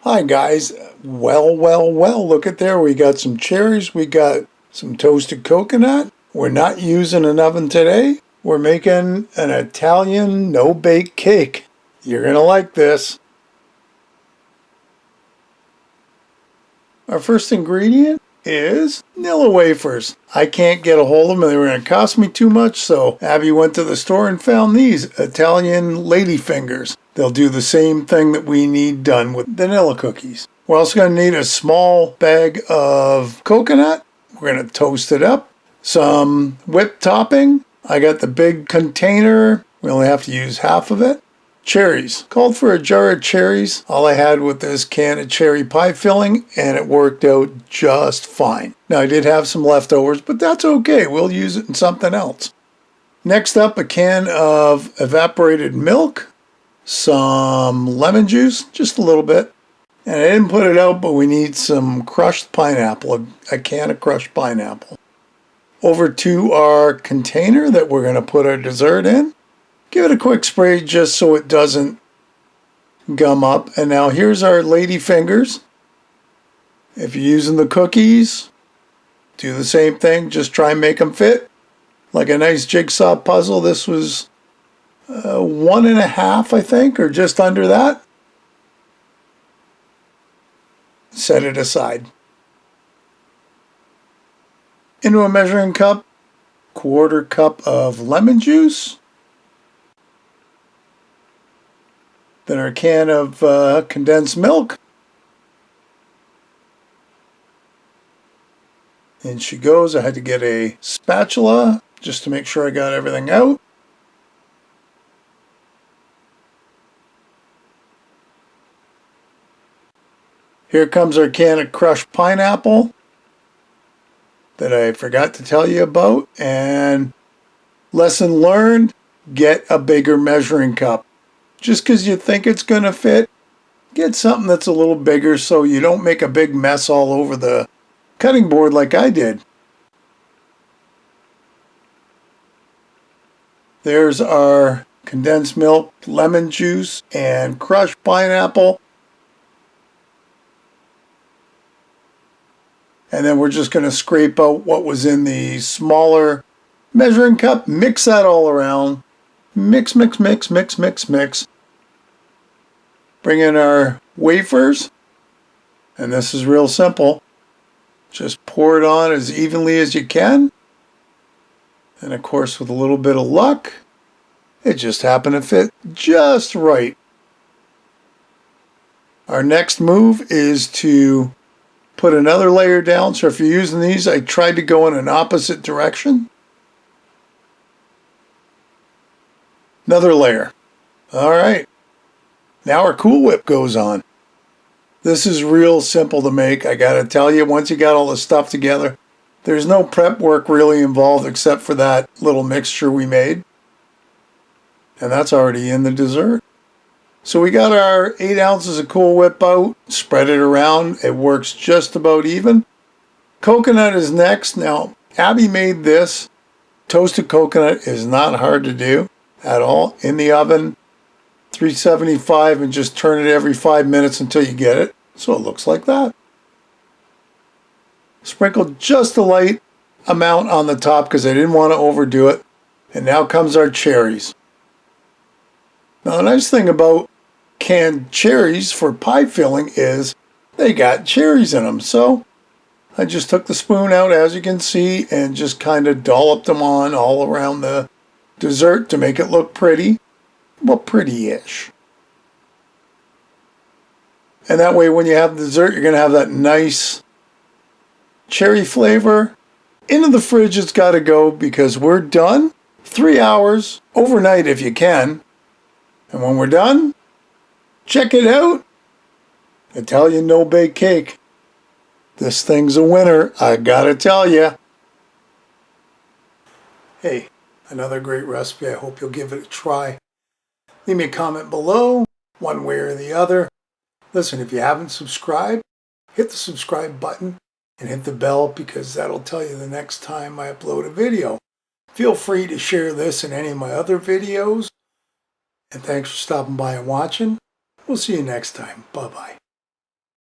Hi guys, well, look at there. We got some cherries, we got some toasted coconut. We're not using an oven today. We're making an Italian no-bake cake. You're gonna like this. Our first ingredient is Nilla wafers. I can't get a hold of them. They were going to cost me too much, so Abby went to the store and found these Italian lady fingers. They'll do the same thing that we need done with vanilla cookies. We're also going to need a small bag of coconut. We're going to toast it up. Some whipped topping. I got the big container. We only have to use half of it. Cherries. Called for a jar of cherries. All I had with this can of cherry pie filling, and it worked out just fine. Now I did have some leftovers, but that's okay. We'll use it in something else. Next up, a can of evaporated milk, some lemon juice, just a little bit. And I didn't put it out, but we need some crushed pineapple, a can of crushed pineapple. Over to our container that we're going to put our dessert in. Give it a quick spray just so it doesn't gum up. And now here's our lady fingers. If you're using the cookies, do the same thing. Just try and make them fit like a nice jigsaw puzzle. This was 1.5, I think, or just under that. Set it aside. Into a measuring cup, 1/4 cup of lemon juice. Then our can of condensed milk. In she goes. I had to get a spatula just to make sure I got everything out. Here comes our can of crushed pineapple that I forgot to tell you about. And lesson learned, get a bigger measuring cup. Just because you think it's going to fit, get something that's a little bigger so you don't make a big mess all over the cutting board like I did. There's our condensed milk, lemon juice, and crushed pineapple. And then we're just going to scrape out what was in the smaller measuring cup, mix that all around. Mix, mix, mix, mix, mix, mix. Bring in our wafers, and this is real simple. Just pour it on as evenly as you can. And of course, with a little bit of luck, it just happened to fit just right. Our next move is to put another layer down. So if you're using these, I tried to go in an opposite direction. Another layer. All right. Now our Cool Whip goes on. This is real simple to make. I gotta tell you, once you got all the stuff together, there's no prep work really involved except for that little mixture we made. And that's already in the dessert. So we got our 8 ounces of Cool Whip out, spread it around. It works just about even. Coconut is next. Now, Abby made this. Toasted coconut is not hard to do at all. In the oven, 375, and just turn it every 5 minutes until you get it. So it looks like that. Sprinkle just a light amount on the top because I didn't want to overdo it. And now comes our cherries. Now the nice thing about canned cherries for pie filling is they got cherries in them. So I just took the spoon out, as you can see, and just kind of dolloped them on all around the dessert to make it look pretty. Well, pretty-ish. And that way when you have the dessert, you're going to have that nice cherry flavor. Into the fridge it's got to go because we're done. 3 hours, overnight if you can. And when we're done, check it out. Italian no-bake cake. This thing's a winner, I gotta tell you. Hey, another great recipe. I hope you'll give it a try. Leave me a comment below, one way or the other. Listen, if you haven't subscribed, hit the subscribe button and hit the bell because that'll tell you the next time I upload a video. Feel free to share this and any of my other videos. And thanks for stopping by and watching. We'll see you next time. Bye-bye.